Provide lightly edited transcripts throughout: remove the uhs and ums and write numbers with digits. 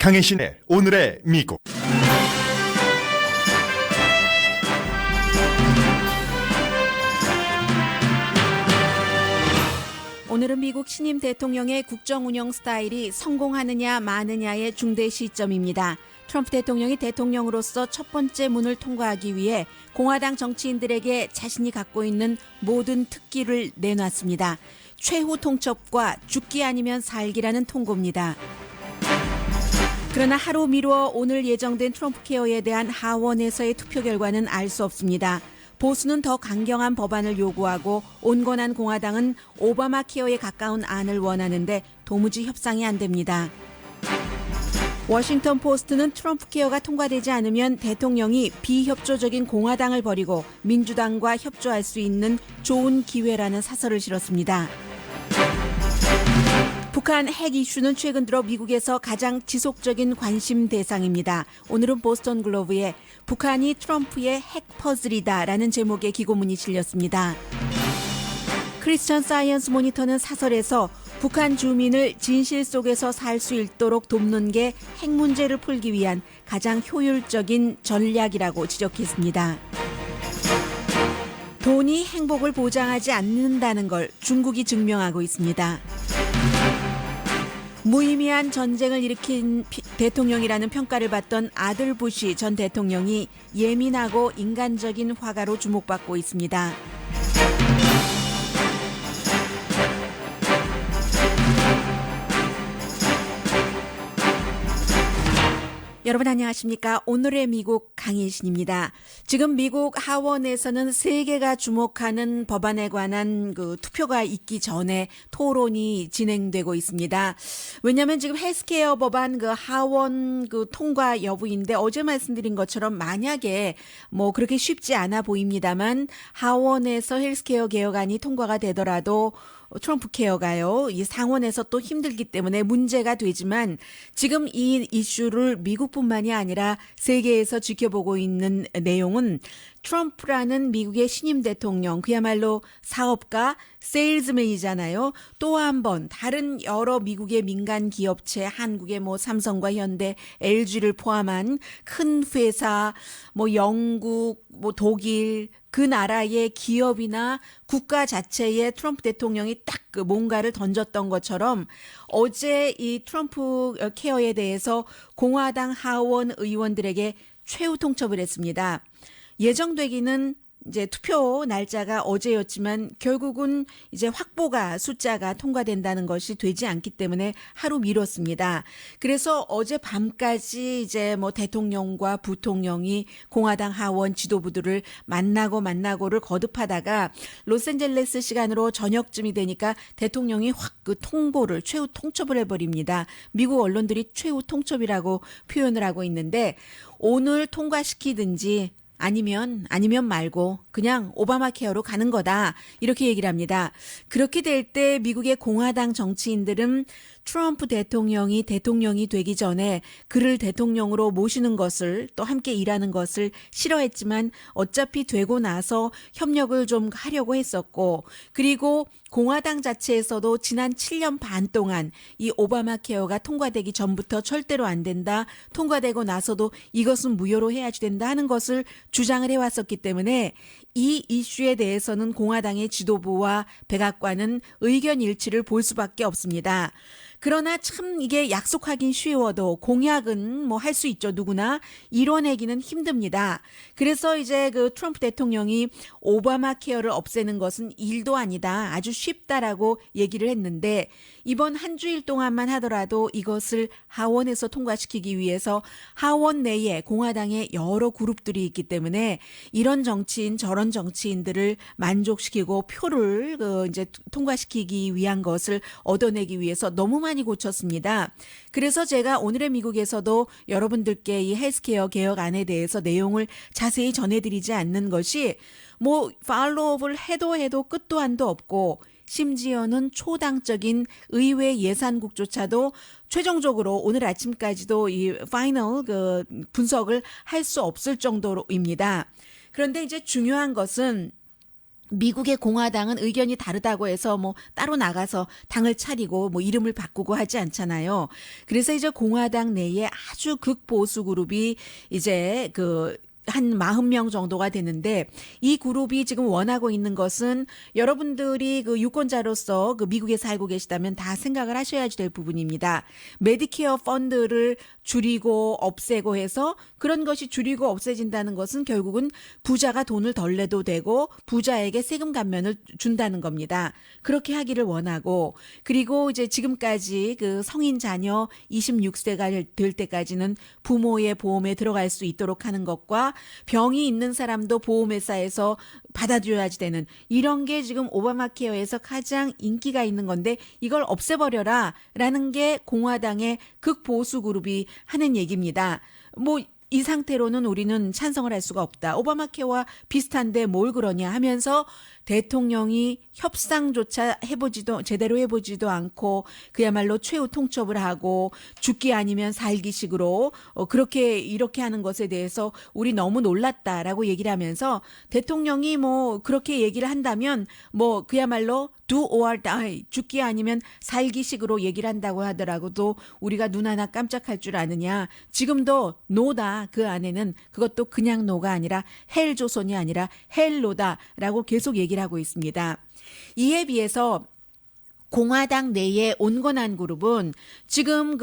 강혜신의 오늘의 미국. 오늘은 미국 신임 대통령의 국정 운영 스타일이 성공하느냐 마느냐의 중대 시점입니다. 트럼프 대통령이 대통령으로서 첫 번째 문을 통과하기 위해 공화당 정치인들에게 자신이 갖고 있는 모든 특기를 내놨습니다. 최후 통첩과 죽기 아니면 살기라는 통고입니다. 그러나 하루 미루어 오늘 예정된 트럼프 케어에 대한 하원에서의 투표 결과는 알 수 없습니다. 보수는 더 강경한 법안을 요구하고 온건한 공화당은 오바마 케어에 가까운 안을 원하는데 도무지 협상이 안 됩니다. 워싱턴 포스트는 트럼프 케어가 통과되지 않으면 대통령이 비협조적인 공화당을 버리고 민주당과 협조할 수 있는 좋은 기회라는 사설을 실었습니다. 북한 핵 이슈는 최근 들어 미국에서 가장 지속적인 관심 대상입니다. 오늘은 보스턴 글로브에 북한이 트럼프의 핵 퍼즐이다라는 제목의 기고문이 실렸습니다. 크리스천 사이언스 모니터는 사설에서 북한 주민을 진실 속에서 살 수 있도록 돕는 게 핵 문제를 풀기 위한 가장 효율적인 전략이라고 지적했습니다. 돈이 행복을 보장하지 않는다는 걸 중국이 증명하고 있습니다. 무의미한 전쟁을 일으킨 대통령이라는 평가를 받던 아들 부시 전 대통령이 예민하고 인간적인 화가로 주목받고 있습니다. 여러분 안녕하십니까? 오늘의 미국 강혜신입니다. 지금 미국 하원에서는 세계가 주목하는 법안에 관한 투표가 있기 전에 토론이 진행되고 있습니다. 왜냐하면 지금 헬스케어 법안 하원 통과 여부인데 어제 말씀드린 것처럼 만약에 그렇게 쉽지 않아 보입니다만 하원에서 헬스케어 개혁안이 통과가 되더라도 트럼프 케어가요, 이 상원에서 또 힘들기 때문에 문제가 되지만 지금 이 이슈를 미국뿐만이 아니라 세계에서 지켜보고 있는 내용은 트럼프라는 미국의 신임 대통령, 그야말로 사업가, 세일즈맨이잖아요. 또 한 번 다른 여러 미국의 민간 기업체, 한국의 삼성과 현대, LG를 포함한 큰 회사, 영국, 독일, 그 나라의 기업이나 국가 자체에 트럼프 대통령이 딱 뭔가를 던졌던 것처럼 어제 이 트럼프 케어에 대해서 공화당 하원 의원들에게 최후 통첩을 했습니다. 예정되기는 이제 투표 날짜가 어제였지만 결국은 이제 숫자가 통과된다는 것이 되지 않기 때문에 하루 미뤘습니다. 그래서 어제 밤까지 이제 대통령과 부통령이 공화당 하원 지도부들을 만나고를 거듭하다가 로스앤젤레스 시간으로 저녁쯤이 되니까 대통령이 확 최후 통첩을 해버립니다. 미국 언론들이 최후 통첩이라고 표현을 하고 있는데 오늘 통과시키든지 아니면 말고 그냥 오바마 케어로 가는 거다, 이렇게 얘기를 합니다. 그렇게 될 때 미국의 공화당 정치인들은 트럼프 대통령이 되기 전에 그를 대통령으로 모시는 것을, 또 함께 일하는 것을 싫어했지만 어차피 되고 나서 협력을 좀 하려고 했었고, 그리고 공화당 자체에서도 지난 7년 반 동안 이 오바마 케어가 통과되기 전부터 절대로 안 된다, 통과되고 나서도 이것은 무효로 해야지 된다 하는 것을 주장을 해왔었기 때문에 이 이슈에 대해서는 공화당의 지도부와 백악관은 의견 일치를 볼 수밖에 없습니다. 그러나 참 이게 약속하긴 쉬워도 공약은 할 수 있죠. 누구나 이뤄내기는 힘듭니다. 그래서 이제 트럼프 대통령이 오바마 케어를 없애는 것은 일도 아니다, 아주 쉽다라고 얘기를 했는데 이번 한 주일 동안만 하더라도 이것을 하원에서 통과시키기 위해서 하원 내에 공화당의 여러 그룹들이 있기 때문에 이런 정치인 저런 정치인들을 만족시키고 표를 이제 통과시키기 위한 것을 얻어내기 위해서 너무 많이 고쳤습니다. 그래서 제가 오늘의 미국에서도 여러분들께 이 헬스케어 개혁안에 대해서 내용을 자세히 전해드리지 않는 것이 팔로우업을 해도 끝도 한도 없고 심지어는 초당적인 의회 예산국조차도 최종적으로 오늘 아침까지도 이 파이널 분석을 할 수 없을 정도로입니다. 그런데 이제 중요한 것은 미국의 공화당은 의견이 다르다고 해서 뭐 따로 나가서 당을 차리고 뭐 이름을 바꾸고 하지 않잖아요. 그래서 이제 공화당 내에 아주 극보수 그룹이 이제 한 40명 정도가 되는데 이 그룹이 지금 원하고 있는 것은 여러분들이 그 유권자로서 그 미국에 살고 계시다면 다 생각을 하셔야지 될 부분입니다. 메디케어 펀드를 줄이고 없애고 해서 그런 것이 줄이고 없애진다는 것은 결국은 부자가 돈을 덜 내도 되고 부자에게 세금 감면을 준다는 겁니다. 그렇게 하기를 원하고 그리고 이제 지금까지 그 성인 자녀 26세가 될 때까지는 부모의 보험에 들어갈 수 있도록 하는 것과 병이 있는 사람도 보험회사에서 받아줘야지 되는 이런 게 지금 오바마 케어에서 가장 인기가 있는 건데 이걸 없애버려라 라는 게 공화당의 극보수 그룹이 하는 얘기입니다. 뭐 이 상태로는 우리는 찬성을 할 수가 없다. 오바마 케어와 비슷한데 뭘 그러냐 하면서 대통령이 협상조차 제대로 해보지도 않고 그야말로 최후 통첩을 하고 죽기 아니면 살기식으로 그렇게 이렇게 하는 것에 대해서 우리 너무 놀랐다라고 얘기를 하면서 대통령이 뭐 그렇게 얘기를 한다면 뭐 그야말로 do or die 죽기 아니면 살기식으로 얘기를 한다고 하더라고도 우리가 눈 하나 깜짝할 줄 아느냐. 지금도 노다 그 안에는 그것도 그냥 노가 아니라 헬 조선이 아니라 헬로다라고 계속 얘기를 하고 있습니다. 이에 비해서 공화당 내의 온건한 그룹은 지금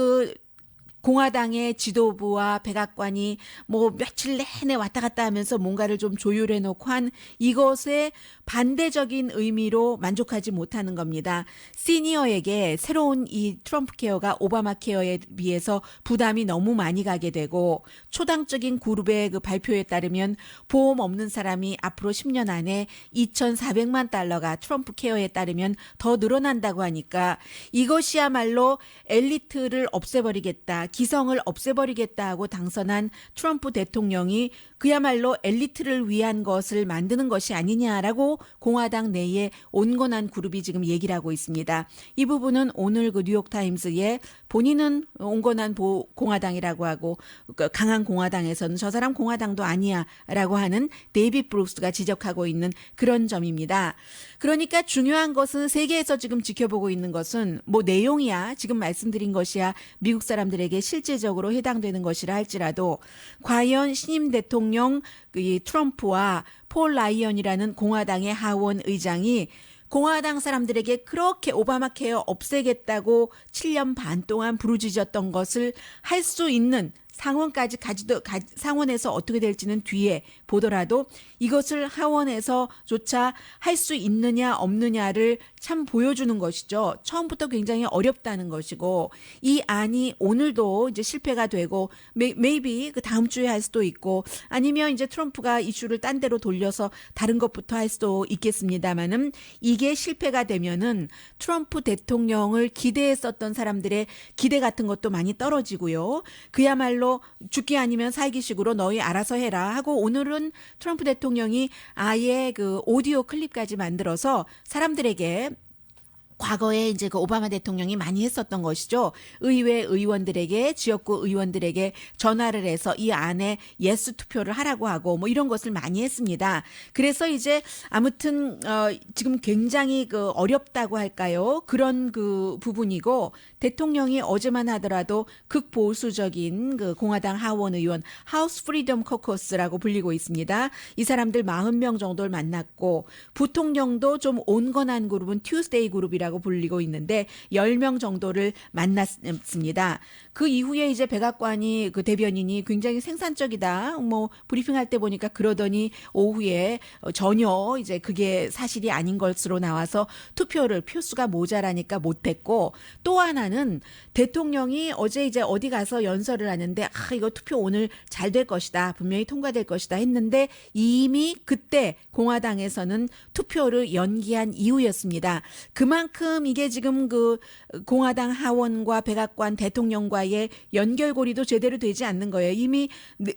공화당의 지도부와 백악관이 뭐 며칠 내내 왔다 갔다 하면서 뭔가를 좀 조율해 놓고 한 이것에 반대적인 의미로 만족하지 못하는 겁니다. 시니어에게 새로운 이 트럼프 케어가 오바마 케어에 비해서 부담이 너무 많이 가게 되고 초당적인 그룹의 그 발표에 따르면 보험 없는 사람이 앞으로 10년 안에 2,400만 달러가 트럼프 케어에 따르면 더 늘어난다고 하니까 이것이야말로 엘리트를 없애버리겠다. 기성을 없애버리겠다 하고 당선한 트럼프 대통령이 그야말로 엘리트를 위한 것을 만드는 것이 아니냐라고 공화당 내에 온건한 그룹이 지금 얘기를 하고 있습니다. 이 부분은 오늘 그 뉴욕타임스에 본인은 온건한 공화당이라고 하고 강한 공화당에서는 저 사람 공화당도 아니야 라고 하는 데이빗 브룩스가 지적하고 있는 그런 점입니다. 그러니까 중요한 것은 세계에서 지금 지켜보고 있는 것은 뭐 내용이야 지금 말씀드린 것이야 미국 사람들에게 실제적으로 해당되는 것이라 할지라도 과연 신임 대통령 이 트럼프와 폴 라이언이라는 공화당의 하원 의장이 공화당 사람들에게 그렇게 오바마 케어 없애겠다고 7년 반 동안 부르짖었던 것을 할 수 있는 상원까지 상원에서 어떻게 될지는 뒤에 보더라도 이것을 하원에서조차 할 수 있느냐 없느냐를 참 보여주는 것이죠. 처음부터 굉장히 어렵다는 것이고 이 안이 오늘도 이제 실패가 되고 maybe 그 다음 주에 할 수도 있고 아니면 이제 트럼프가 이슈를 딴 데로 돌려서 다른 것부터 할 수도 있겠습니다만은 이게 실패가 되면은 트럼프 대통령을 기대했었던 사람들의 기대 같은 것도 많이 떨어지고요. 그야말로 죽기 아니면 살기식으로 너희 알아서 해라 하고 오늘은 트럼프 대통령이 아예 그 오디오 클립까지 만들어서 사람들에게 과거에 이제 그 오바마 대통령이 많이 했었던 것이죠. 의회 의원들에게 지역구 의원들에게 전화를 해서 이 안에 예스 투표를 하라고 하고 뭐 이런 것을 많이 했습니다. 그래서 이제 아무튼 지금 굉장히 그 어렵다고 할까요? 그런 그 부분이고 대통령이 어제만 하더라도 극보수적인 그 공화당 하원 의원 하우스 프리덤 코커스라고 불리고 있습니다. 이 사람들 40명 정도를 만났고 부통령도 좀 온건한 그룹은 튜스데이 그룹이라고 불리고 있는데 10명 정도를 만났습니다. 그 이후에 이제 백악관이 그 대변인이 굉장히 생산적이다. 뭐 브리핑할 때 보니까 그러더니 오후에 전혀 이제 그게 사실이 아닌 것으로 나와서 표수가 모자라니까 못했고 또 하나는 대통령이 어제 이제 어디 가서 연설을 하는데 이거 투표 오늘 잘 될 것이다. 분명히 통과될 것이다 했는데 이미 그때 공화당에서는 투표를 연기한 이후였습니다. 그만큼 이게 지금 그 공화당 하원과 백악관 대통령과의 연결고리도 제대로 되지 않는 거예요. 이미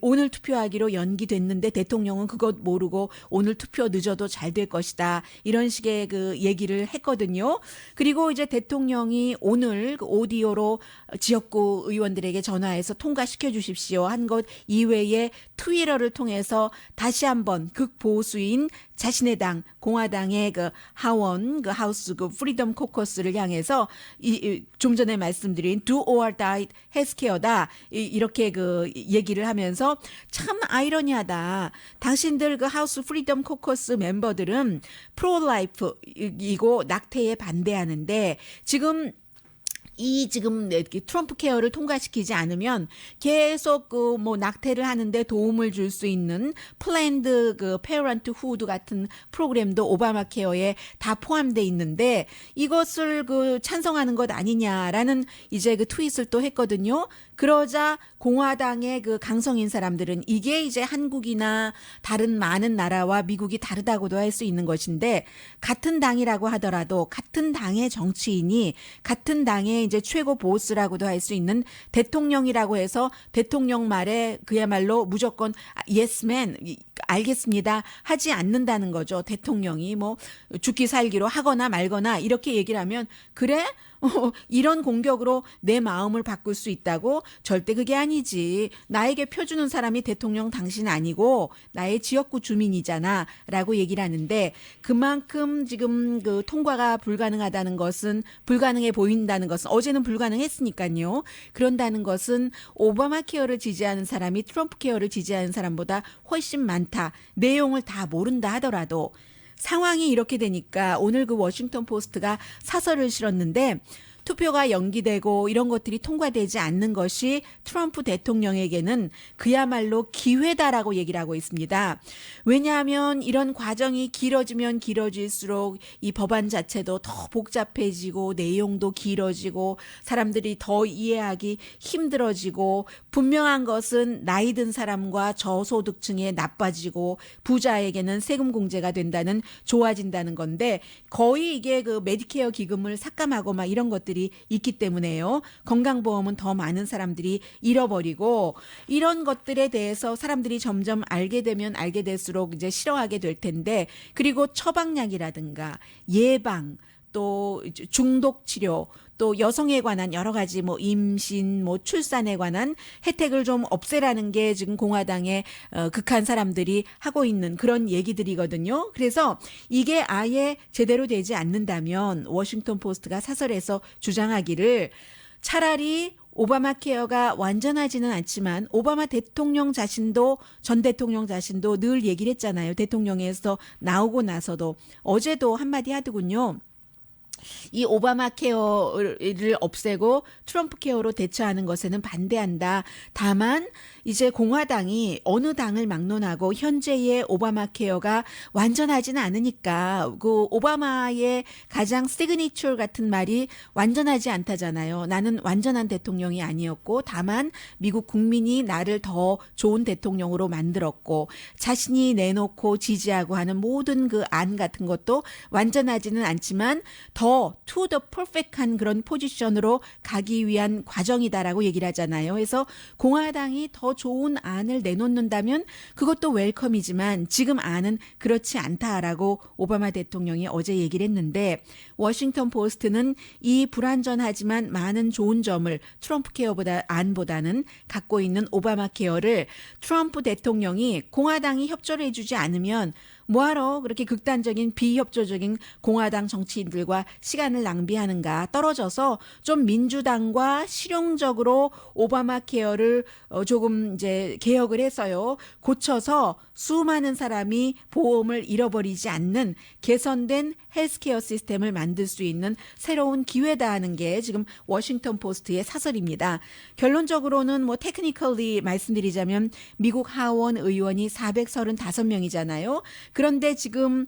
오늘 투표하기로 연기됐는데 대통령은 그것 모르고 오늘 투표 늦어도 잘 될 것이다. 이런 식의 그 얘기를 했거든요. 그리고 이제 대통령이 오늘 그 오디오로 지역구 의원들에게 전화해서 통과시켜 주십시오 한 것 이외에 트위터를 통해서 다시 한번 극보수인 자신의 당 공화당의 그 하원 그 하우스 그 프리덤 코커스를 향해서 좀 전에 말씀드린 do or die 헬스케어다 이렇게 그 얘기를 하면서 참 아이러니하다. 당신들 그 하우스 프리덤 코커스 멤버들은 프로 라이프이고 낙태에 반대하는데 지금 트럼프 케어를 통과시키지 않으면 계속 그 뭐 낙태를 하는데 도움을 줄 수 있는 플랜드 그 페어런트 후드 같은 프로그램도 오바마 케어에 다 포함돼 있는데 이것을 그 찬성하는 것 아니냐라는 이제 그 트윗을 또 했거든요. 그러자 공화당의 그 강성인 사람들은 이게 이제 한국이나 다른 많은 나라와 미국이 다르다고도 할 수 있는 것인데 같은 당이라고 하더라도 같은 당의 정치인이 같은 당의 이제 최고 보스라고도 할 수 있는 대통령이라고 해서 대통령 말에 그야말로 무조건 yes man 알겠습니다 하지 않는다는 거죠. 대통령이 뭐 죽기 살기로 하거나 말거나 이렇게 얘기를 하면 그래? 이런 공격으로 내 마음을 바꿀 수 있다고? 절대 그게 아니지. 나에게 표주는 사람이 대통령 당신 아니고 나의 지역구 주민이잖아 라고 얘기를 하는데 그만큼 지금 그 통과가 불가능하다는 것은 불가능해 보인다는 것은 어제는 불가능했으니까요. 그런다는 것은 오바마 케어를 지지하는 사람이 트럼프 케어를 지지하는 사람보다 훨씬 많다. 내용을 다 모른다 하더라도 상황이 이렇게 되니까 오늘 그 워싱턴 포스트가 사설을 실었는데 투표가 연기되고 이런 것들이 통과되지 않는 것이 트럼프 대통령에게는 그야말로 기회다라고 얘기를 하고 있습니다. 왜냐하면 이런 과정이 길어지면 길어질수록 이 법안 자체도 더 복잡해지고 내용도 길어지고 사람들이 더 이해하기 힘들어지고 분명한 것은 나이 든 사람과 저소득층에 나빠지고 부자에게는 세금 공제가 된다는 좋아진다는 건데 거의 이게 그 메디케어 기금을 삭감하고 막 이런 것들이 있기 때문에요. 건강보험은 더 많은 사람들이 잃어버리고 이런 것들에 대해서 사람들이 점점 알게 되면 알게 될수록 이제 싫어하게 될 텐데 그리고 처방약이라든가 예방 또 중독 치료 또 여성에 관한 여러 가지 뭐 임신 뭐 출산에 관한 혜택을 좀 없애라는 게 지금 공화당의 극한 사람들이 하고 있는 그런 얘기들이거든요. 그래서 이게 아예 제대로 되지 않는다면 워싱턴 포스트가 사설에서 주장하기를 차라리 오바마 케어가 완전하지는 않지만 오바마 대통령 자신도 전 대통령 자신도 늘 얘기를 했잖아요. 대통령에서 나오고 나서도 어제도 한마디 하더군요. 이 오바마 케어를 없애고 트럼프 케어로 대처하는 것에는 반대한다. 다만 이제 공화당이 어느 당을 막론하고 현재의 오바마 케어가 완전하지는 않으니까 그 오바마의 가장 시그니처 같은 말이 완전하지 않다잖아요. 나는 완전한 대통령이 아니었고 다만 미국 국민이 나를 더 좋은 대통령으로 만들었고 자신이 내놓고 지지하고 하는 모든 그 안 같은 것도 완전하지는 않지만 더 to the perfect한 그런 포지션으로 가기 위한 과정이다라고 얘기를 하잖아요. 그래서 공화당이 더 좋은 안을 내놓는다면 그것도 웰컴이지만 지금 안은 그렇지 않다라고 오바마 대통령이 어제 얘기를 했는데 워싱턴 포스트는 이 불완전하지만 많은 좋은 점을 트럼프 케어보다 안보다는 갖고 있는 오바마 케어를 트럼프 대통령이 공화당이 협조를 해주지 않으면 뭐하러 그렇게 극단적인 비협조적인 공화당 정치인들과 시간을 낭비하는가 떨어져서 좀 민주당과 실용적으로 오바마 케어를 조금 이제 개혁을 해서요. 고쳐서 수많은 사람이 보험을 잃어버리지 않는 개선된 헬스케어 시스템을 만들 수 있는 새로운 기회다 하는 게 지금 워싱턴 포스트의 사설입니다. 결론적으로는 뭐 테크니컬리 말씀드리자면 미국 하원 의원이 435명이잖아요. 그런데 지금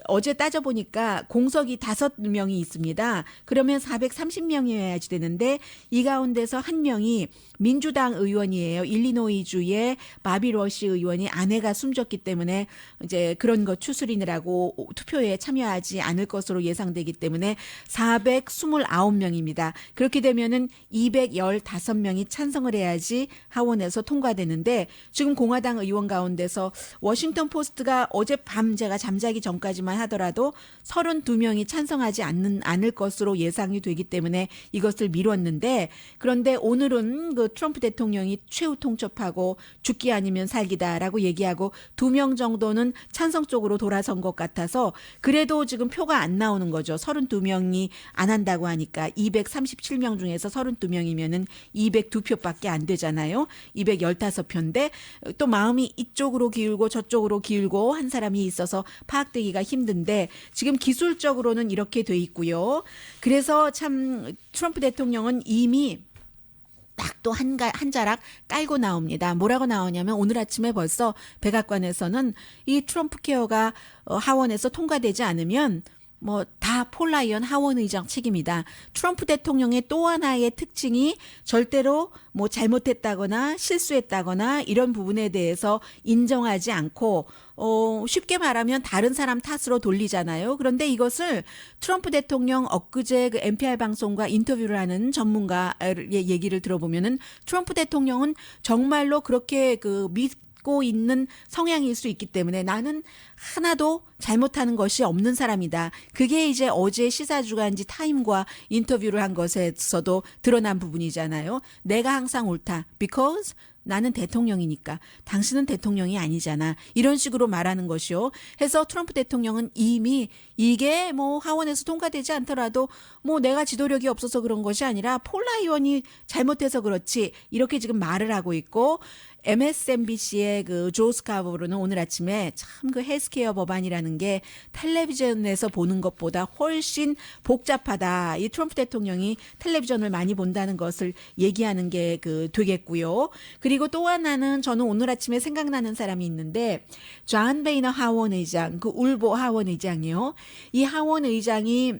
어제 따져보니까 공석이 5명이 있습니다. 그러면 430명이어야지 되는데 이 가운데서 한 명이 민주당 의원이에요. 일리노이주의 바비 러시 의원이 아내가 숨졌기 때문에 이제 그런 거 추스리느라고 투표에 참여하지 않을 것으로 예상되기 때문에 429명입니다. 그렇게 되면은 215명이 찬성을 해야지 하원에서 통과되는데 지금 공화당 의원 가운데서 워싱턴 포스트가 어젯밤 제가 잠자기 전까지만 하더라도 32명이 찬성하지 않을 것으로 예상이 되기 때문에 이것을 미뤘는데 그런데 오늘은 그 트럼프 대통령이 최후 통첩하고 죽기 아니면 살기다라고 얘기하고 2명 정도는 찬성 쪽으로 돌아선 것 같아서 그래도 지금 표가 안 나오는 거죠. 32명이 안 한다고 하니까 237명 중에서 32명이면은 202표밖에 안 되잖아요. 215표인데 또 마음이 이쪽으로 기울고 저쪽으로 기울고 한 사람이 있어서 파악되기가 힘든데 지금 기술적으로는 이렇게 돼 있고요. 그래서 참 트럼프 대통령은 이미 딱 또 한 자락 깔고 나옵니다. 뭐라고 나오냐면 오늘 아침에 벌써 백악관에서는 이 트럼프 케어가 하원에서 통과되지 않으면 뭐 다 폴 라이언 하원 의장 책임이다. 트럼프 대통령의 또 하나의 특징이 절대로 뭐 잘못했다거나 실수했다거나 이런 부분에 대해서 인정하지 않고 쉽게 말하면 다른 사람 탓으로 돌리잖아요. 그런데 이것을 트럼프 대통령 엊그제 그 NPR 방송과 인터뷰를 하는 전문가의 얘기를 들어보면은 트럼프 대통령은 정말로 그렇게 그 믿고 있는 성향일 수 있기 때문에 나는 하나도 잘못하는 것이 없는 사람이다. 그게 이제 어제 시사주간지 타임과 인터뷰를 한 것에서도 드러난 부분이잖아요. 내가 항상 옳다. Because 나는 대통령이니까 당신은 대통령이 아니잖아. 이런 식으로 말하는 것이요. 해서 트럼프 대통령은 이미 이게 뭐 하원에서 통과되지 않더라도 뭐 내가 지도력이 없어서 그런 것이 아니라 폴 라이언이 잘못해서 그렇지 이렇게 지금 말을 하고 있고 MSNBC의 그 조 스카보로는 오늘 아침에 참 그 헬스케어 법안이라는 게 텔레비전에서 보는 것보다 훨씬 복잡하다. 이 트럼프 대통령이 텔레비전을 많이 본다는 것을 얘기하는 게 그 되겠고요. 그리고 또 하나는 저는 오늘 아침에 생각나는 사람이 있는데 존 베이너 하원 의장, 그 울보 하원 의장이요. 이 하원 의장이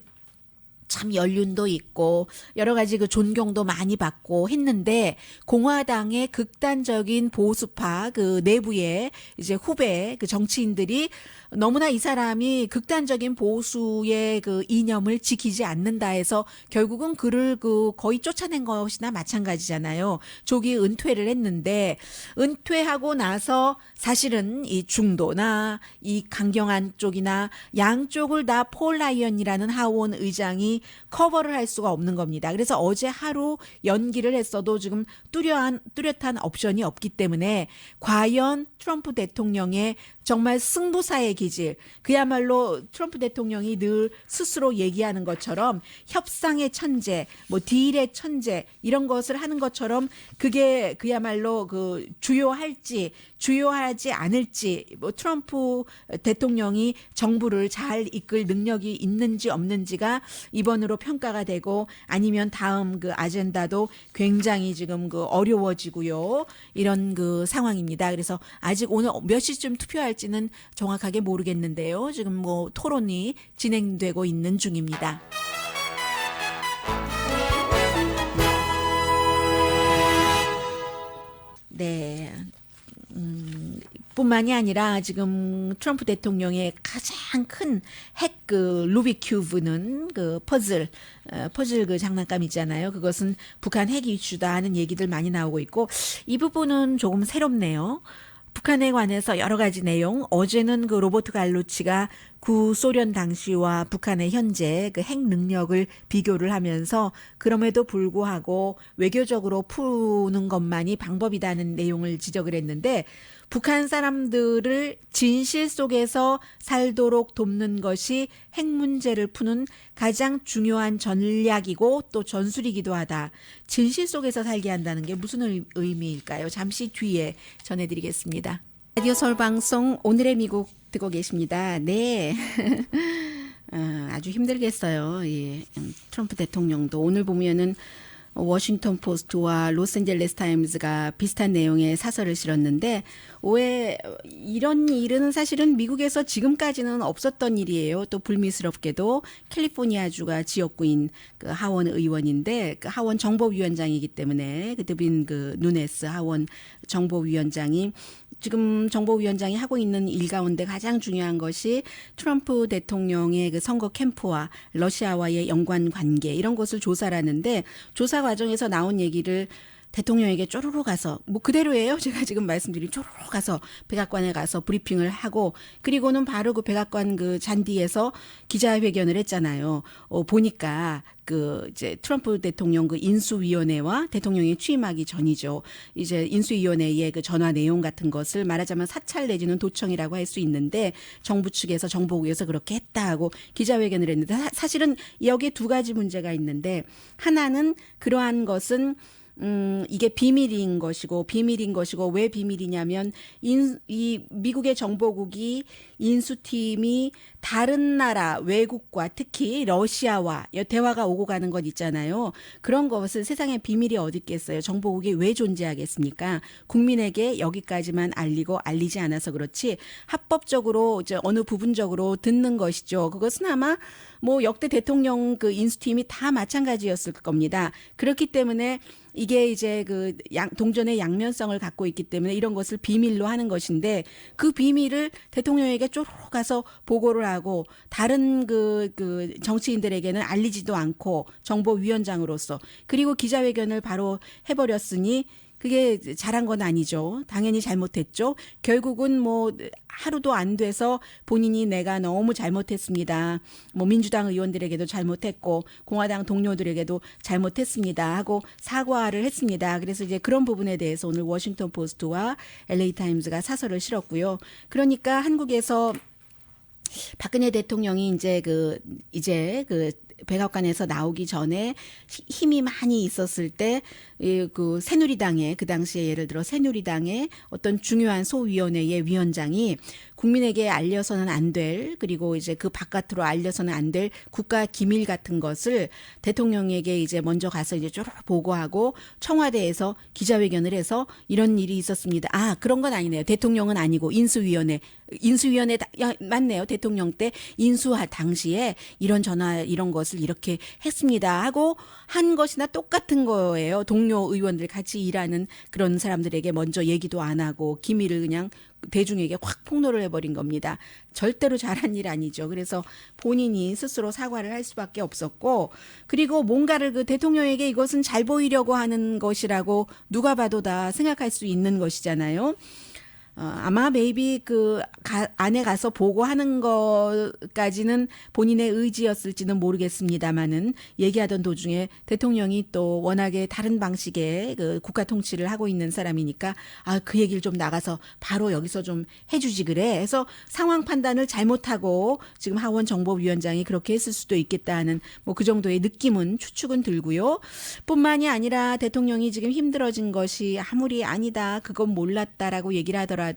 참 연륜도 있고 여러 가지 그 존경도 많이 받고 했는데 공화당의 극단적인 보수파 그 내부의 이제 후배 그 정치인들이 너무나 이 사람이 극단적인 보수의 그 이념을 지키지 않는다 해서 결국은 그를 그 거의 쫓아낸 것이나 마찬가지잖아요. 조기 은퇴를 했는데 은퇴하고 나서 사실은 이 중도나 이 강경한 쪽이나 양쪽을 다 폴 라이언이라는 하원 의장이 커버를 할 수가 없는 겁니다. 그래서 어제 하루 연기를 했어도 지금 뚜렷한 옵션이 없기 때문에 과연 트럼프 대통령의 정말 승부사의 기질, 그야말로 트럼프 대통령이 늘 스스로 얘기하는 것처럼 협상의 천재, 뭐 딜의 천재 이런 것을 하는 것처럼 그게 그야말로 그 주요하지 않을지 뭐 트럼프 대통령이 정부를 잘 이끌 능력이 있는지 없는지가 이번으로 평가가 되고 아니면 다음 그 아젠다도 굉장히 지금 그 어려워지고요. 이런 그 상황입니다. 그래서 아직 오늘 몇 시쯤 투표할지는 정확하게 모르겠는데요. 지금 뭐 토론이 진행되고 있는 중입니다. 네. 뿐만이 아니라 지금 트럼프 대통령의 가장 큰 핵 그 루빅 큐브는 그 퍼즐 그 장난감 있잖아요. 그것은 북한 핵 이슈다 하는 얘기들 많이 나오고 있고 이 부분은 조금 새롭네요. 북한에 관해서 여러 가지 내용, 어제는 그 로버트 갈루치가 구소련 당시와 북한의 현재 그 핵 능력을 비교를 하면서 그럼에도 불구하고 외교적으로 푸는 것만이 방법이라는 내용을 지적을 했는데 북한 사람들을 진실 속에서 살도록 돕는 것이 핵 문제를 푸는 가장 중요한 전략이고 또 전술이기도 하다. 진실 속에서 살게 한다는 게 무슨 의미일까요? 잠시 뒤에 전해드리겠습니다. 라디오 서울 방송 오늘의 미국 듣고 계십니다. 네. 아주 힘들겠어요. 예. 트럼프 대통령도 오늘 보면은 워싱턴 포스트와 로스앤젤레스 타임즈가 비슷한 내용의 사설을 실었는데 왜 이런 일은 사실은 미국에서 지금까지는 없었던 일이에요. 또 불미스럽게도 캘리포니아주가 지역구인 그 하원 의원인데 그 하원 정보위원장이기 때문에 그 드빈 그 누네스 하원 정보위원장이 지금 정보위원장이 하고 있는 일 가운데 가장 중요한 것이 트럼프 대통령의 그 선거 캠프와 러시아와의 연관 관계 이런 것을 조사라는데 조사 과정에서 나온 얘기를 대통령에게 쪼르르 가서 뭐 그대로예요. 제가 지금 말씀드린 쪼르르 가서 백악관에 가서 브리핑을 하고 그리고는 바로 그 백악관 그 잔디에서 기자회견을 했잖아요. 보니까 그 이제 트럼프 대통령 그 인수위원회와 대통령이 취임하기 전이죠. 이제 인수위원회의 그 전화 내용 같은 것을 말하자면 사찰 내지는 도청이라고 할 수 있는데 정부 측에서 정보국에서 그렇게 했다 하고 기자회견을 했는데 사실은 여기에 두 가지 문제가 있는데 하나는 그러한 것은 이게 비밀인 것이고 왜 비밀이냐면 이 미국의 정보국이 인수팀이 다른 나라 외국과 특히 러시아와 대화가 오고 가는 것 있잖아요. 그런 것을 세상에 비밀이 어디 있겠어요. 정보국이 왜 존재하겠습니까? 국민에게 여기까지만 알리고 알리지 않아서 그렇지 합법적으로 이제 어느 부분적으로 듣는 것이죠. 그것은 아마 뭐 역대 대통령 그 인수팀이 다 마찬가지였을 겁니다. 그렇기 때문에 이게 이제 그 동전의 양면성을 갖고 있기 때문에 이런 것을 비밀로 하는 것인데 그 비밀을 대통령에게 쪼르르 가서 보고를 하고 다른 그 정치인들에게는 알리지도 않고 정보위원장으로서 그리고 기자회견을 바로 해버렸으니 그게 잘한 건 아니죠. 당연히 잘못했죠. 결국은 뭐 하루도 안 돼서 본인이 내가 너무 잘못했습니다. 뭐 민주당 의원들에게도 잘못했고 공화당 동료들에게도 잘못했습니다 하고 사과를 했습니다. 그래서 이제 그런 부분에 대해서 오늘 워싱턴 포스트와 LA 타임즈가 사설을 실었고요. 그러니까 한국에서 박근혜 대통령이 이제 그 백악관에서 나오기 전에 힘이 많이 있었을 때 그 새누리당의 그 당시에 예를 들어 새누리당의 어떤 중요한 소위원회의 위원장이 국민에게 알려서는 안 될 그리고 이제 그 바깥으로 알려서는 안 될 국가 기밀 같은 것을 대통령에게 이제 먼저 가서 이제 쪼르르 보고하고 청와대에서 기자회견을 해서 이런 일이 있었습니다. 아, 그런 건 아니네요. 대통령은 아니고 인수위원회 맞네요. 대통령 때 인수할 당시에 이런 전화 이런 것을 이렇게 했습니다 하고 한 것이나 똑같은 거예요. 동료 의원들 같이 일하는 그런 사람들에게 먼저 얘기도 안 하고 기밀을 그냥 대중에게 확 폭로를 해버린 겁니다. 절대로 잘한 일 아니죠. 그래서 본인이 스스로 사과를 할 수밖에 없었고 그리고 뭔가를 그 대통령에게 이것은 잘 보이려고 하는 것이라고 누가 봐도 다 생각할 수 있는 것이잖아요. 아마 maybe 안에 가서 보고하는 것까지는 본인의 의지였을지는 모르겠습니다만은 얘기하던 도중에 대통령이 또 워낙에 다른 방식의 그 국가 통치를 하고 있는 사람이니까 그 얘기를 좀 나가서 바로 여기서 좀 해주지 그래. 해서 상황 판단을 잘못하고 지금 하원 정보위원장이 그렇게 했을 수도 있겠다 하는 뭐 그 정도의 느낌은 추측은 들고요. 뿐만이 아니라 대통령이 지금 힘들어진 것이 아무리 아니다 그건 몰랐다라고 얘기를 하더라도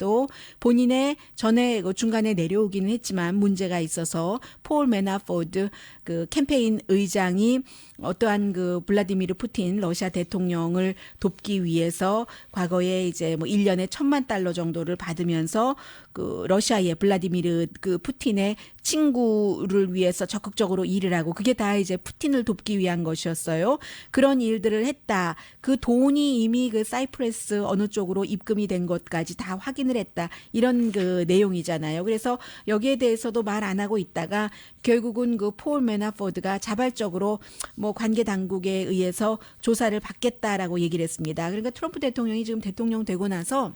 본인의 전에 중간에 내려오기는 했지만 문제가 있어서 폴 매나포드 그 캠페인 의장이 어떠한 그 블라디미르 푸틴 러시아 대통령을 돕기 위해서 과거에 이제 뭐 1년에 $1,000만 정도를 받으면서 그 러시아의 블라디미르 그 푸틴의 친구를 위해서 적극적으로 일을 하고 그게 다 이제 푸틴을 돕기 위한 것이었어요. 그런 일들을 했다. 그 돈이 이미 그 사이프러스 어느 쪽으로 입금이 된 것까지 다 확인을 했다. 이런 그 내용이잖아요. 그래서 여기에 대해서도 말 안 하고 있다가 결국은 그 폴 매나포드가 자발적으로 뭐 관계 당국에 의해서 조사를 받겠다라고 얘기를 했습니다. 그러니까 트럼프 대통령이 지금 대통령 되고 나서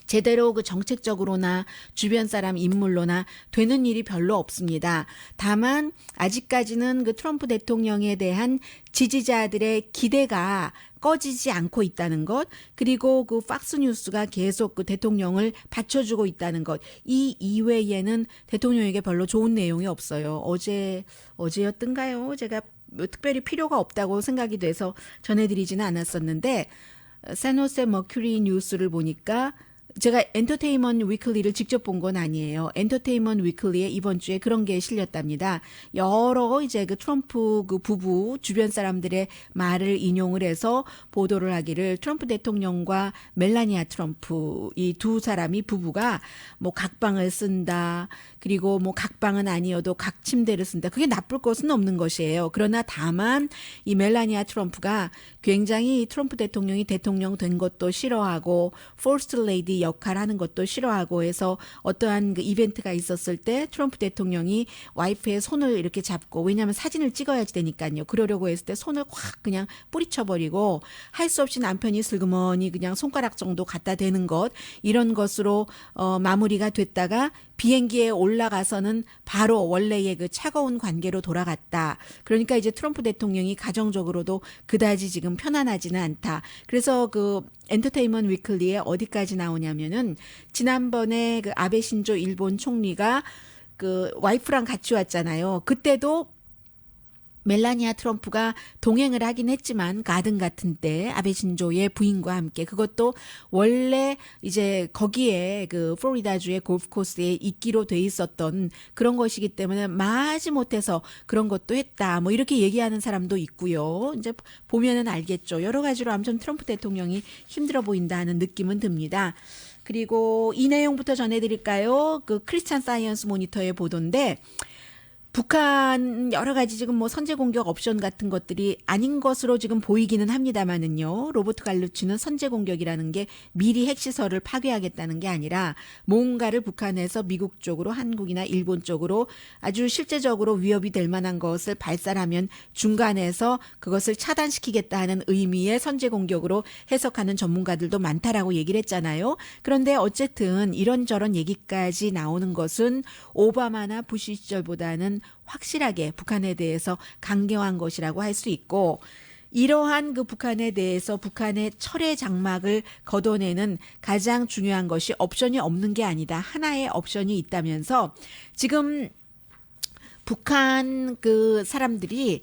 제대로 그 정책적으로나 주변 사람 인물로나 되는 일이 별로 없습니다. 다만 아직까지는 그 트럼프 대통령에 대한 지지자들의 기대가 꺼지지 않고 있다는 것, 그리고 그 팍스뉴스가 계속 그 대통령을 받쳐주고 있다는 것, 이 이외에는 대통령에게 별로 좋은 내용이 없어요. 어제였던가요? 제가 특별히 필요가 없다고 생각이 돼서 전해드리지는 않았었는데 샌호세 머큐리 뉴스를 보니까 제가 엔터테인먼트 위클리를 직접 본 건 아니에요. 엔터테인먼트 위클리에 이번 주에 그런 게 실렸답니다. 여러 이제 그 트럼프 그 부부 주변 사람들의 말을 인용을 해서 보도를 하기를 트럼프 대통령과 멜라니아 트럼프 이 두 사람이 부부가 뭐 각방을 쓴다. 그리고 뭐 각방은 아니어도 각 침대를 쓴다. 그게 나쁠 것은 없는 것이에요. 그러나 다만 이 멜라니아 트럼프가 굉장히 트럼프 대통령이 대통령 된 것도 싫어하고 포스트 레이디 역할하는 것도 싫어하고 해서 어떠한 그 이벤트가 있었을 때 트럼프 대통령이 와이프의 손을 이렇게 잡고 왜냐하면 사진을 찍어야지 되니까요. 그러려고 했을 때 손을 확 그냥 뿌리쳐버리고 할 수 없이 남편이 슬그머니 그냥 손가락 정도 갖다 대는 것 이런 것으로 마무리가 됐다가 비행기에 올라가서는 바로 원래의 그 차가운 관계로 돌아갔다. 그러니까 이제 트럼프 대통령이 가정적으로도 그다지 지금 편안하지는 않다. 그래서 그 엔터테인먼트 위클리에 어디까지 나오냐면은 지난번에 그 아베 신조 일본 총리가 그 와이프랑 같이 왔잖아요. 그때도 멜라니아 트럼프가 동행을 하긴 했지만 가든 같은 때 아베 신조의 부인과 함께 그것도 원래 이제 거기에 그 플로리다주의 골프 코스에 있기로 돼 있었던 그런 것이기 때문에 마지 못해서 그런 것도 했다. 뭐 이렇게 얘기하는 사람도 있고요. 이제 보면은 알겠죠. 여러 가지로 아무튼 트럼프 대통령이 힘들어 보인다는 느낌은 듭니다. 그리고 이 내용부터 전해드릴까요? 그 크리스찬 사이언스 모니터의 보도인데 북한 여러 가지 지금 뭐 선제 공격 옵션 같은 것들이 아닌 것으로 지금 보이기는 합니다만은요. 로버트 갈루치는 선제 공격이라는 게 미리 핵시설을 파괴하겠다는 게 아니라 뭔가를 북한에서 미국 쪽으로 한국이나 일본 쪽으로 아주 실제적으로 위협이 될 만한 것을 발사하면 중간에서 그것을 차단시키겠다 하는 의미의 선제 공격으로 해석하는 전문가들도 많다라고 얘기를 했잖아요. 그런데 어쨌든 이런저런 얘기까지 나오는 것은 오바마나 부시 시절보다는 확실하게 북한에 대해서 강경한 것이라고 할 수 있고 이러한 그 북한에 대해서 북한의 철의 장막을 걷어내는 가장 중요한 것이 옵션이 없는 게 아니다. 하나의 옵션이 있다면서 지금 북한 그 사람들이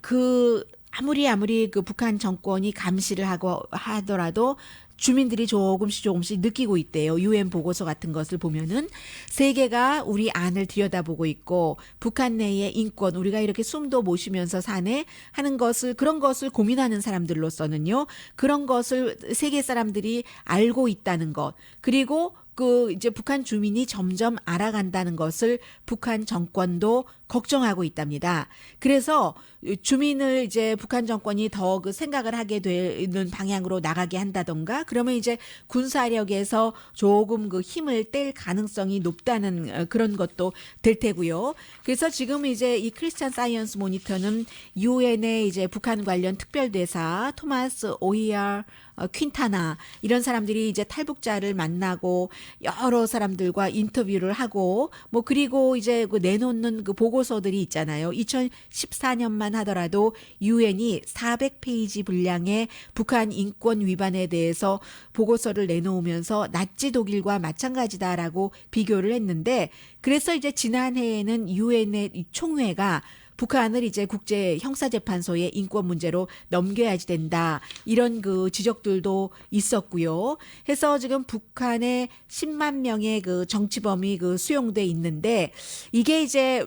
그 아무리 그 북한 정권이 감시를 하고 하더라도 주민들이 조금씩 느끼고 있대요. UN 보고서 같은 것을 보면은 세계가 우리 안을 들여다보고 있고 북한 내의 인권 우리가 이렇게 숨도 못 쉬면서 사네 하는 것을 그런 것을 고민하는 사람들로서는요. 그런 것을 세계 사람들이 알고 있다는 것 그리고 그 이제 북한 주민이 점점 알아간다는 것을 북한 정권도 걱정하고 있답니다. 그래서 주민을 이제 북한 정권이 더 그 생각을 하게 되는 방향으로 나가게 한다던가 그러면 이제 군사력에서 조금 그 힘을 뗄 가능성이 높다는 그런 것도 될 테고요. 그래서 지금 이제 이 크리스찬 사이언스 모니터는 유엔의 이제 북한 관련 특별대사 토마스 오히알 퀸타나 이런 사람들이 이제 탈북자를 만나고 여러 사람들과 인터뷰를 하고 뭐 그리고 이제 그 내놓는 그 보고서들이 있잖아요. 2014년만 하더라도 유엔이 400페이지 분량의 북한 인권 위반에 대해서 보고서를 내놓으면서 나치 독일과 마찬가지다라고 비교를 했는데 그래서 이제 지난해에는 유엔의 총회가 북한을 이제 국제 형사재판소의 인권 문제로 넘겨야지 된다. 이런 그 지적들도 있었고요. 해서 지금 북한에 10만 명의 그 정치범이 그 수용돼 있는데 이게 이제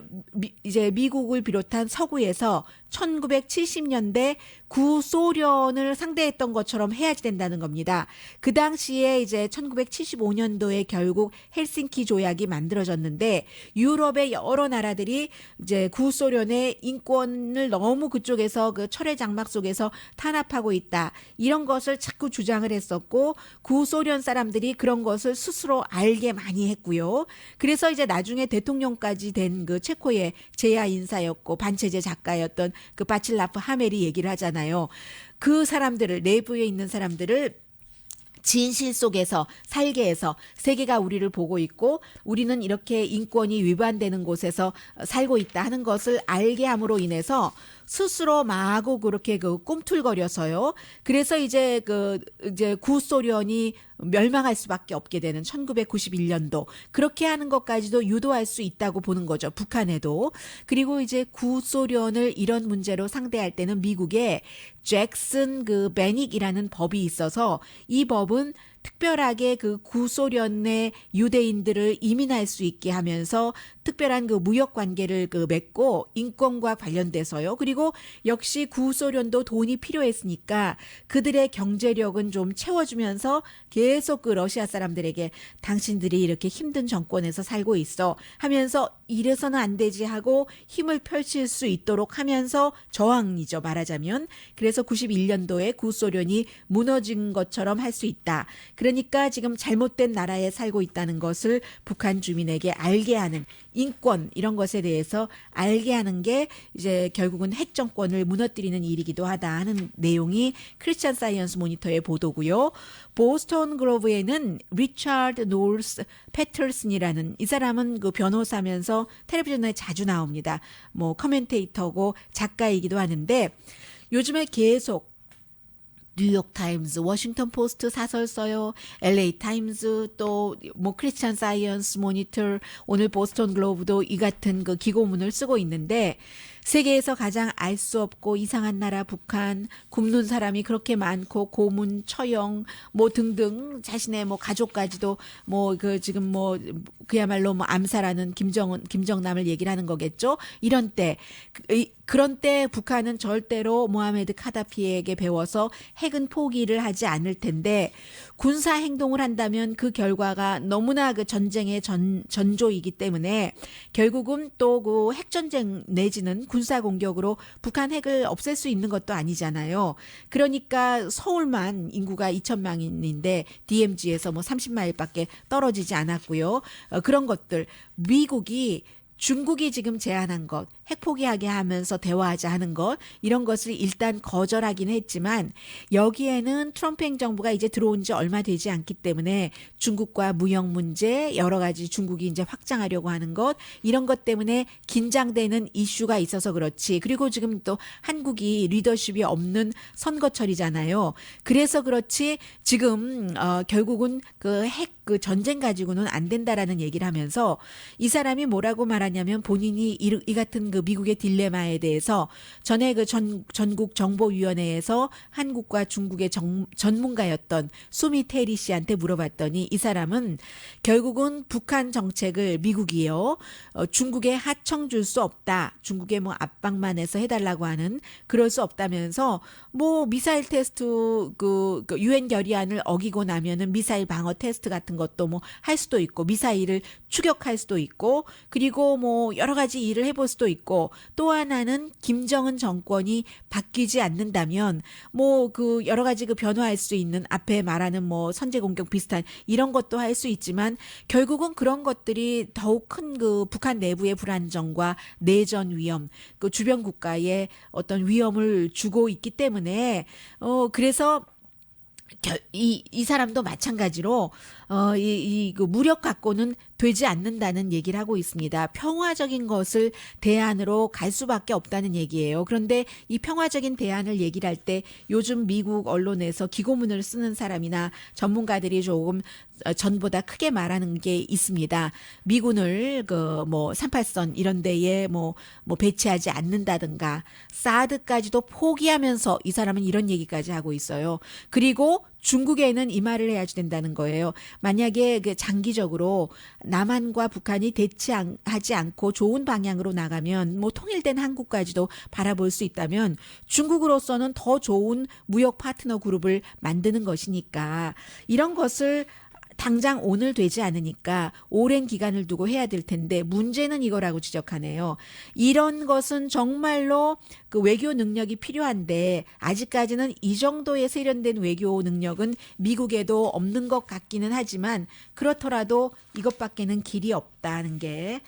미국을 비롯한 서구에서 1970년대 구소련을 상대했던 것처럼 해야지 된다는 겁니다. 그 당시에 이제 1975년도에 결국 헬싱키 조약이 만들어졌는데 유럽의 여러 나라들이 이제 구소련의 인권을 너무 그쪽에서 그 철의 장막 속에서 탄압하고 있다. 이런 것을 자꾸 주장을 했었고 구소련 사람들이 그런 것을 스스로 알게 많이 했고요. 그래서 이제 나중에 대통령까지 된 그 체코의 제야 인사였고 반체제 작가였던 그 바칠라프 하멜이 얘기를 하잖아요. 그 사람들을 내부에 있는 사람들을 진실 속에서 살게 해서 세계가 우리를 보고 있고 우리는 이렇게 인권이 위반되는 곳에서 살고 있다 하는 것을 알게 함으로 인해서 스스로 마구 그렇게 그 꿈틀거려서요. 그래서 이제 이제 구소련이 멸망할 수밖에 없게 되는 1991년도 그렇게 하는 것까지도 유도할 수 있다고 보는 거죠. 북한에도. 그리고 이제 구소련을 이런 문제로 상대할 때는 미국에 잭슨 그 베닉이라는 법이 있어서 이 법은 특별하게 그 구소련의 유대인들을 이민할 수 있게 하면서 특별한 그 무역 관계를 그 맺고 인권과 관련돼서요. 그리고 역시 구소련도 돈이 필요했으니까 그들의 경제력은 좀 채워주면서 계속 그 러시아 사람들에게 당신들이 이렇게 힘든 정권에서 살고 있어 하면서 이래서는 안 되지 하고 힘을 펼칠 수 있도록 하면서 저항이죠, 말하자면. 그래서 91년도에 구소련이 무너진 것처럼 할 수 있다. 그러니까 지금 잘못된 나라에 살고 있다는 것을 북한 주민에게 알게 하는, 인권 이런 것에 대해서 알게 하는 게 이제 결국은 핵 정권을 무너뜨리는 일이기도 하다 하는 내용이 크리스찬 사이언스 모니터의 보도고요. 보스턴 글로브에는 리차드 놀스 패터슨이라는 이 사람은 그 변호사면서 텔레비전에 자주 나옵니다. 뭐 커멘테이터고 작가이기도 하는데 요즘에 계속 뉴욕 타임즈, 워싱턴 포스트 사설 써요. LA 타임즈 또 뭐 크리스찬 사이언스 모니터, 오늘 보스턴 글로브도 이 같은 그 기고문을 쓰고 있는데 세계에서 가장 알 수 없고 이상한 나라 북한, 굶는 사람이 그렇게 많고 고문, 처형 뭐 등등 자신의 뭐 가족까지도 뭐 그 지금 뭐 그야말로 뭐 암살하는 김정남을 얘기를 하는 거겠죠. 이런 때 그런 때 북한은 절대로 모하메드 카다피에게 배워서 핵은 포기를 하지 않을 텐데 군사 행동을 한다면 그 결과가 너무나 그 전쟁의 전조이기 때문에 결국은 또 그 핵전쟁 내지는 군사 공격으로 북한 핵을 없앨 수 있는 것도 아니잖아요. 그러니까 서울만 인구가 2,000만인데 DMZ에서 뭐 30마일밖에 떨어지지 않았고요. 그런 것들 미국이 중국이 지금 제안한 것, 핵 포기하게 하면서 대화하자 하는 것, 이런 것을 일단 거절하긴 했지만 여기에는 트럼프 행정부가 이제 들어온 지 얼마 되지 않기 때문에 중국과 무역 문제, 여러 가지 중국이 이제 확장하려고 하는 것, 이런 것 때문에 긴장되는 이슈가 있어서 그렇지. 그리고 지금 또 한국이 리더십이 없는 선거철이잖아요. 그래서 그렇지 지금 결국은 그 핵 그 전쟁 가지고는 안 된다라는 얘기를 하면서 이 사람이 뭐라고 말하냐면 본인이 이 같은 그 미국의 딜레마에 대해서 전에 그 전국 정보위원회에서 한국과 중국의 전문가였던 수미 테리 씨한테 물어봤더니 이 사람은 결국은 북한 정책을 미국이요 중국에 하청 줄 수 없다. 중국에 뭐 압박만 해서 해달라고 하는 그럴 수 없다면서 뭐 미사일 테스트 그 유엔 결의안을 어기고 나면은 미사일 방어 테스트 같은 것도 뭐 할 수도 있고 미사일을 추격할 수도 있고 그리고 뭐 여러 가지 일을 해볼 수도 있고 또 하나는 김정은 정권이 바뀌지 않는다면 뭐 그 여러 가지 그 변화할 수 있는 앞에 말하는 뭐 선제 공격 비슷한 이런 것도 할 수 있지만 결국은 그런 것들이 더욱 큰 그 북한 내부의 불안정과 내전 위험, 그 주변 국가에 어떤 위험을 주고 있기 때문에 그래서 이 사람도 마찬가지로 그 무력 갖고는 되지 않는다는 얘기를 하고 있습니다. 평화적인 것을 대안으로 갈 수밖에 없다는 얘기예요. 그런데 이 평화적인 대안을 얘기를 할 때 요즘 미국 언론에서 기고문을 쓰는 사람이나 전문가들이 조금 전보다 크게 말하는 게 있습니다. 미군을 그 뭐 38선 이런 데에 뭐 배치하지 않는다든가 사드까지도 포기하면서 이 사람은 이런 얘기까지 하고 있어요. 그리고 중국에는 이 말을 해야지 된다는 거예요. 만약에 그 장기적으로 남한과 북한이 대치하지 않고 좋은 방향으로 나가면 뭐 통일된 한국까지도 바라볼 수 있다면 중국으로서는 더 좋은 무역 파트너 그룹을 만드는 것이니까 이런 것을 당장 오늘 되지 않으니까 오랜 기간을 두고 해야 될 텐데 문제는 이거라고 지적하네요. 이런 것은 정말로 그 외교 능력이 필요한데 아직까지는 이 정도의 세련된 외교 능력은 미국에도 없는 것 같기는 하지만 그렇더라도 이것밖에는 길이 없다는 게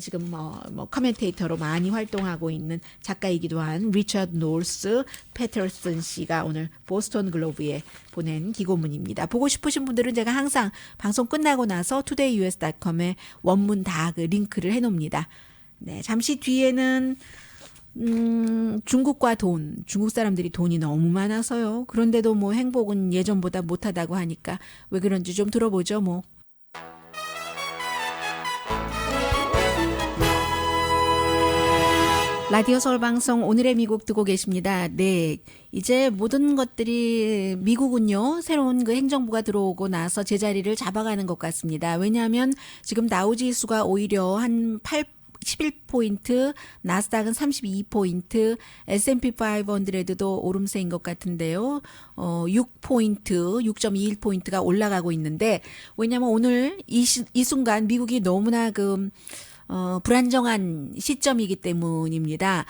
지금 뭐 커멘테이터로 많이 활동하고 있는 작가이기도 한 리처드 놀스 패터슨 씨가 오늘 보스턴 글로브에 보낸 기고문입니다. 보고 싶으신 분들은 제가 항상 방송 끝나고 나서 todayus.com에 원문 다 그 링크를 해놓습니다. 네, 잠시 뒤에는 중국과 중국 사람들이 돈이 너무 많아서요. 그런데도 뭐 행복은 예전보다 못하다고 하니까 왜 그런지 좀 들어보죠, 뭐. 라디오 서울 방송 오늘의 미국 듣고 계십니다. 네. 이제 모든 것들이 미국은요, 새로운 그 행정부가 들어오고 나서 제자리를 잡아가는 것 같습니다. 왜냐하면 지금 다우지수가 오히려 한 11포인트, 나스닥은 32포인트, S&P 500도 오름세인 것 같은데요. 6포인트, 6.21포인트가 올라가고 있는데, 왜냐하면 오늘 이 순간 미국이 너무나 불안정한 시점이기 때문입니다.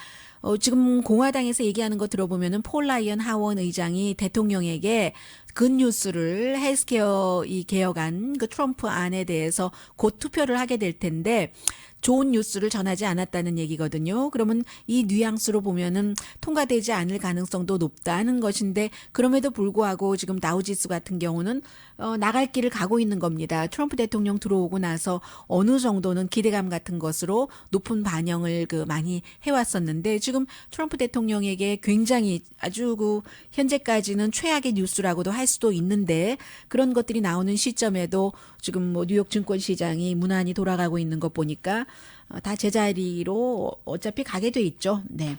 지금 공화당에서 얘기하는 거 들어보면은 폴 라이언 하원 의장이 대통령에게 굿뉴스를 헬스케어 이 개혁안 그 트럼프 안에 대해서 곧 투표를 하게 될 텐데 좋은 뉴스를 전하지 않았다는 얘기거든요. 그러면 이 뉘앙스로 보면은 통과되지 않을 가능성도 높다는 것인데 그럼에도 불구하고 지금 다우지수 같은 경우는 나갈 길을 가고 있는 겁니다. 트럼프 대통령 들어오고 나서 어느 정도는 기대감 같은 것으로 높은 반영을 많이 해왔었는데 지금 트럼프 대통령에게 굉장히 아주 현재까지는 최악의 뉴스라고도 할 수도 있는데 그런 것들이 나오는 시점에도 지금 뭐 뉴욕 증권시장이 무난히 돌아가고 있는 것 보니까 다 제자리로 어차피 가게 돼 있죠. 네.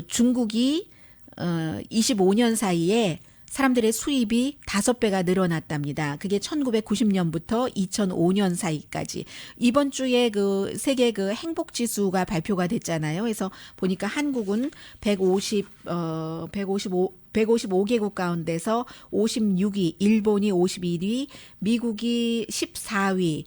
중국이 25년 사이에 사람들의 수입이 5배가 늘어났답니다. 그게 1990년부터 2005년 사이까지. 이번 주에 세계 행복 지수가 발표가 됐잖아요. 그래서 보니까 한국은 155개국 가운데서 56위, 일본이 51위, 미국이 14위,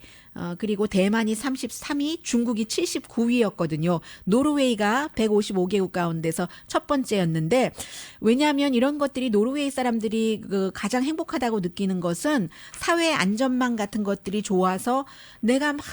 그리고 대만이 33위, 중국이 79위였거든요. 노르웨이가 155개국 가운데서 첫 번째였는데, 왜냐하면 이런 것들이 노르웨이 사람들이 가장 행복하다고 느끼는 것은 사회 안전망 같은 것들이 좋아서 내가 막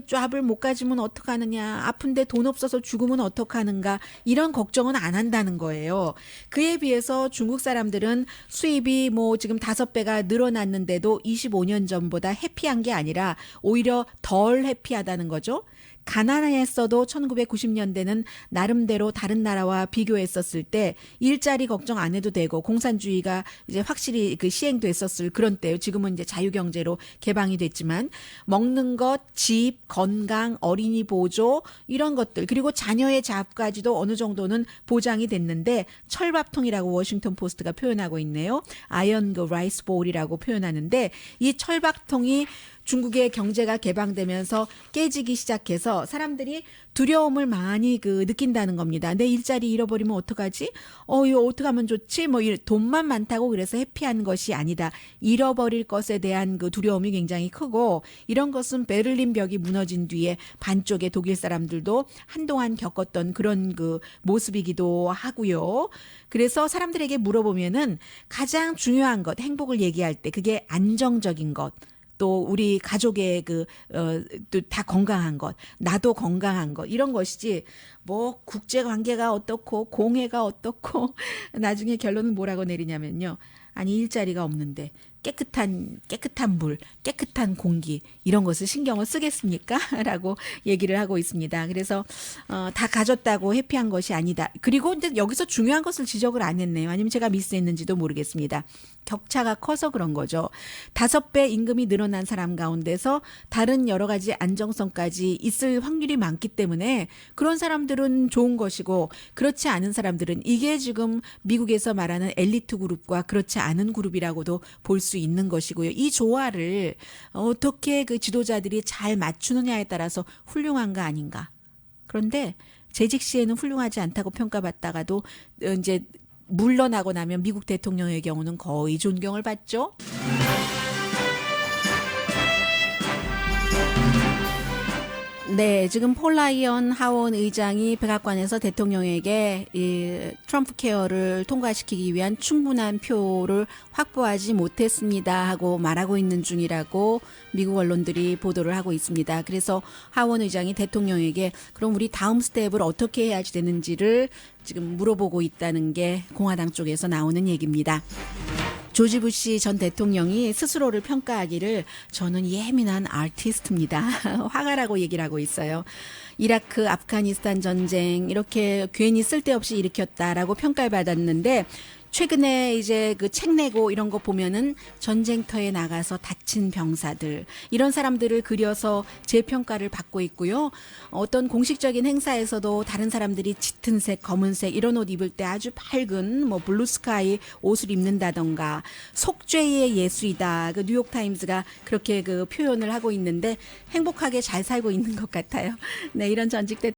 잡을 못 가지면 어떡하느냐, 아픈데 돈 없어서 죽으면 어떡하는가, 이런 걱정은 안 한다는 거예요. 그에 비해서 중국 사람들은 수입이 지금 5배가 늘어났는데도 25년 전보다 해피한 게 아니라 오히려 덜 해피하다는 거죠. 가난했어도 1990년대는 나름대로 다른 나라와 비교했었을 때 일자리 걱정 안 해도 되고 공산주의가 이제 확실히 시행됐었을 그런 때요. 지금은 이제 자유경제로 개방이 됐지만 먹는 것, 집, 건강, 어린이 보조 이런 것들 그리고 자녀의 잡까지도 어느 정도는 보장이 됐는데 철밥통이라고 워싱턴 포스트가 표현하고 있네요. 아이언 라이스 볼이라고 표현하는데 이 철밥통이 중국의 경제가 개방되면서 깨지기 시작해서 사람들이 두려움을 많이 느낀다는 겁니다. 내 일자리 잃어버리면 어떡하지? 이거 어떻게 하면 좋지? 돈만 많다고 그래서 해피한 것이 아니다. 잃어버릴 것에 대한 두려움이 굉장히 크고 이런 것은 베를린 벽이 무너진 뒤에 반쪽의 독일 사람들도 한동안 겪었던 그런 모습이기도 하고요. 그래서 사람들에게 물어보면은 가장 중요한 것, 행복을 얘기할 때 그게 안정적인 것. 또 우리 가족의 또 다 건강한 것, 나도 건강한 것 이런 것이지 국제 관계가 어떻고 공해가 어떻고 나중에 결론은 뭐라고 내리냐면요. 아니 일자리가 없는데 깨끗한 물, 깨끗한 공기 이런 것을 신경을 쓰겠습니까? 라고 얘기를 하고 있습니다. 그래서 다 가졌다고 해피한 것이 아니다. 그리고 이제 여기서 중요한 것을 지적을 안 했네요. 아니면 제가 미스했는지도 모르겠습니다. 격차가 커서 그런 거죠. 5배 임금이 늘어난 사람 가운데서 다른 여러 가지 안정성까지 있을 확률이 많기 때문에 그런 사람들은 좋은 것이고 그렇지 않은 사람들은 이게 지금 미국에서 말하는 엘리트 그룹과 그렇지 않은 그룹이라고도 볼 수 있는 것이고요. 이 조화를 어떻게 지도자들이 잘 맞추느냐에 따라서 훌륭한 거 아닌가. 그런데 재직 시에는 훌륭하지 않다고 평가받다가도 이제 물러나고 나면 미국 대통령의 경우는 거의 존경을 받죠. 네, 지금 폴 라이언 하원 의장이 백악관에서 대통령에게 이 트럼프 케어를 통과시키기 위한 충분한 표를 확보하지 못했습니다 하고 말하고 있는 중이라고 미국 언론들이 보도를 하고 있습니다. 그래서 하원 의장이 대통령에게 그럼 우리 다음 스텝을 어떻게 해야지 되는지를 지금 물어보고 있다는 게 공화당 쪽에서 나오는 얘기입니다. 조지 부시 전 대통령이 스스로를 평가하기를 저는 예민한 아티스트입니다. 화가라고 얘기를 하고 있어요. 이라크, 아프가니스탄 전쟁 이렇게 괜히 쓸데없이 일으켰다라고 평가를 받았는데 최근에 이제 그 책 내고 이런 거 보면은 전쟁터에 나가서 다친 병사들 이런 사람들을 그려서 재평가를 받고 있고요. 어떤 공식적인 행사에서도 다른 사람들이 짙은색, 검은색 이런 옷 입을 때 아주 밝은 뭐 블루스카이 옷을 입는다던가 속죄의 예술이다. 그 뉴욕 타임즈가 그렇게 그 표현을 하고 있는데 행복하게 잘 살고 있는 것 같아요. 네, 이런 전직 대